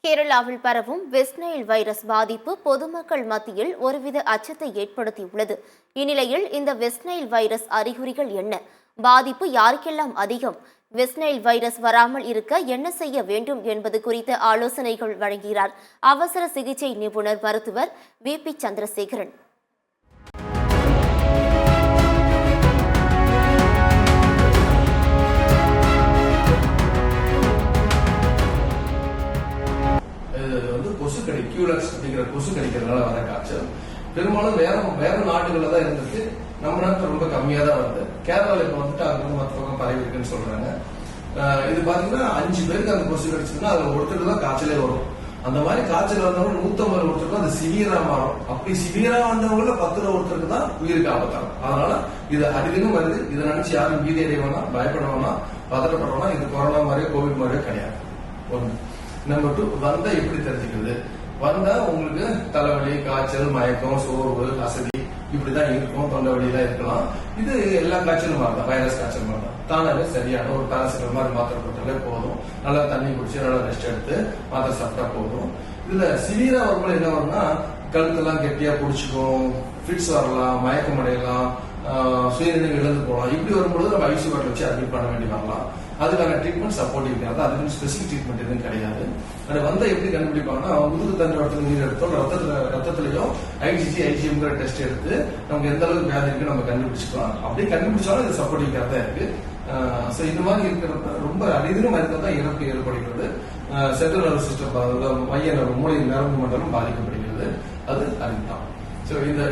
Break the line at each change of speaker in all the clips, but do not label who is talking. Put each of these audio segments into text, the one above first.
கேரளாவில் பரவும் west Nile virus பாதிப்பு பொதுமக்கள் மத்தியில் ஒருவித அச்சத்தை ஏற்படுத்தியுள்ளது. இந்நிலையில் இந்த வெஸ்ட் நைல் வைரஸ் அறிகுறிகள் என்ன? பாதிப்பு யாருக்கெல்லாம் அதிகம்? வெஸ்ட் நைல் வைரஸ் வராமல் இருக்க என்ன செய்ய வேண்டும் என்பது குறித்த ஆலோசனைகள் வழங்குகிறார் அவசர சிகிச்சை நிபுணர் மருத்துவர் VP சந்திரசேகரன்.
கொசு கடிக்கிறதுனால வர காய்ச்சல் பெரும்பாலும் வேற நாடுகள்ல தான் இருந்துட்டு நம்ம நாட்டு ரொம்ப கம்மியா தான் வருது. கேரளால இப்ப வந்துட்டு அங்க மற்ற பக்கம் பரவி இருக்குன்னு சொல்றாங்க. இது பாத்தீங்கன்னா 5 பேருக்கு அந்த கொசு கடிச்சதுன்னா அதுல ஒருத்தருக்கு தான் காய்ச்சலே வரும். அந்த மாதிரி காய்ச்சல் வந்தவங்க 150 ஒருத்தருக்கு அது சிவியரா மாறும். அப்படி சிவியரா வந்தவங்கள 10 ஒருத்தருக்கு தான் உயிருக்கு ஆபத்தாகும். அதனால இது அடிக்கடி வருது. இதை நினைச்சு யாரும் பீதி அடைய வேணாம், பயப்பட வேணாம், பதட்டப்பட வேணாம். இது கொரோனா மாதிரியோ கோவிட் மாதிரியோ கிடையாது. ஒண்ணு. நம்பர் 2, வந்தா எப்படி தெரிஞ்சுக்கிறது? வந்தா உங்களுக்கு தலைவலி, காய்ச்சல், மயக்கம், சோர்வு, அசதி இப்படிதான் இருக்கும். தொண்டை வலியெல்லாம் இருக்கலாம். இது எல்லா காய்ச்சலும் மாதிரிதான், வைரஸ் காய்ச்சல் மாதிரி தான். தானாவே சரியான ஒரு பேராசிட்டல் மாதிரி மாத்திரை போட்டாலே போதும். நல்லா தண்ணி குடிச்சு நல்லா ரெஸ்ட் எடுத்து மாத்திரை சாப்பிட்டா போதும். இதுல சிவியரா வரும்போது என்ன வரும்னா கழுத்தெல்லாம் கெட்டியா பிடிச்சிக்கும், ஃபிட்ஸ் வரலாம், மயக்கம் அடையலாம், சுயநினைவு இழந்து போகலாம். இப்படி வரும்போது நம்ம ஐசியூ வார்டில் வச்சு அட்மிட் பண்ண வேண்டி வரலாம். அதுக்கான ட்ரீட்மெண்ட் சப்போர்ட்டிவ் கிடையாது. அதுக்கு ஸ்பெசிபிக் ட்ரீட்மெண்ட் எதுவும் கிடையாது. அது வந்தா எப்படி கண்டுபிடிப்பாங்கன்னா முதுகு தண்டுவடத்துல நீர் எடுத்தோம், ரத்தத்திலையும் IgM டெஸ்ட் எடுத்து நமக்கு எந்த அளவுக்கு வியாதி இருக்கு நம்ம கண்டுபிடிச்சிக்கலாம். அப்படி கண்டுபிடிச்சாலும் இது சப்போர்ட்டிவ் தான் இருக்கு. இந்த மாதிரி இருக்கிறப்ப ரொம்ப அரிதிலும் மருத்துவம் இறப்பு ஏற்படுகிறது. சென்ட்ரல் நர்வஸ் சிஸ்டம், மைய மூளை நரம்பு மண்டலம் பாதிக்கப்படுகிறது. அது அறிவித்தான்.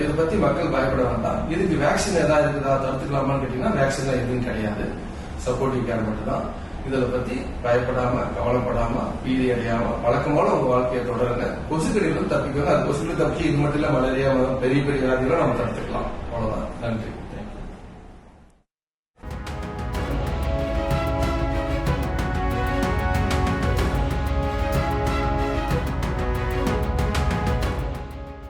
இதை பத்தி மக்கள் பயப்பட வேண்டாம். இதுக்கு வேக்சின் ஏதாவது இருக்குதா, தடுத்துக்கலாமான்னு கேட்டீங்கன்னா வேக்சின் எதுவும் கிடையாது. சப்போர்ட்டிவ் கேர் மட்டும் தான். இதில் பத்தி பயப்படாம, கவலைப்படாம, பீதி அடையாம வழக்கமான உங்க வாழ்க்கையை தொடருங்க. கொசுக்கடிகளும் தப்பிக்கணும். அது கொசுக்கடி தப்பிச்சு இது மட்டும் இல்ல, மலேரியா பெரிய பெரிய வியாதிகளும் நம்ம தடுத்துக்கலாம். அவ்வளவுதான். நன்றி.